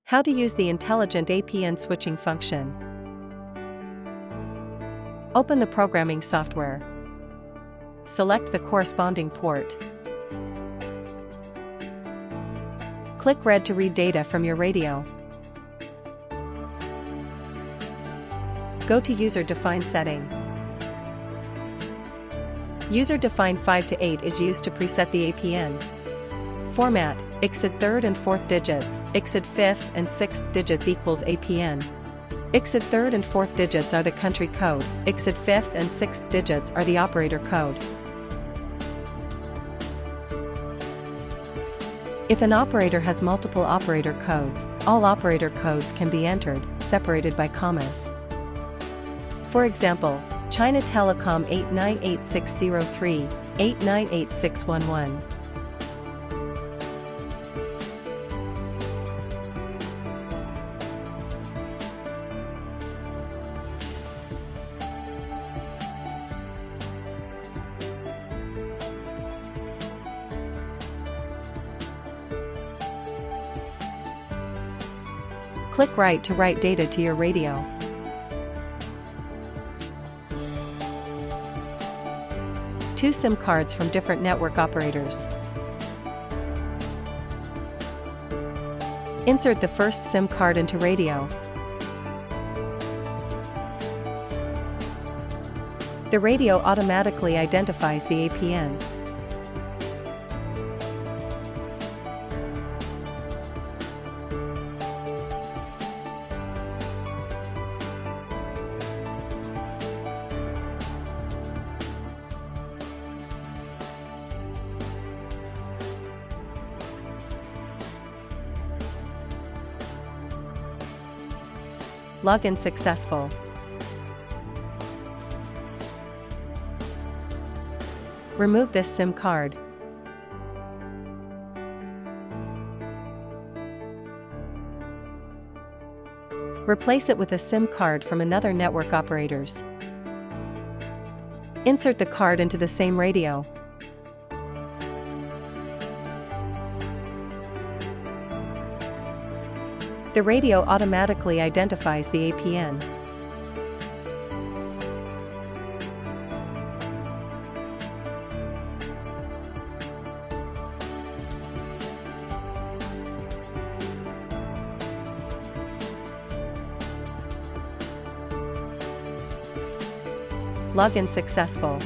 How to use the intelligent APN switching function. Open the programming software. Select the corresponding port. Click Red to read data from your radio. Go to User-Defined setting. User-Defined 5 to 8 is used to preset the APN. Format: ICSID 3rd and 4th digits, ICSID 5th and 6th digits equals APN. ICSID 3rd and 4th digits are the country code, ICSID 5th and 6th digits are the operator code. If an operator has multiple operator codes, all operator codes can be entered, separated by commas. For example, China Telecom 898603, 898611. Click Write to write data to your radio. Two SIM cards from different network operators. Insert the first SIM card into radio. The radio automatically identifies the APN. Login successful. Remove this SIM card. Replace it with a SIM card from another network operator's. Insert the card into the same radio. The radio automatically identifies the APN. Login successful.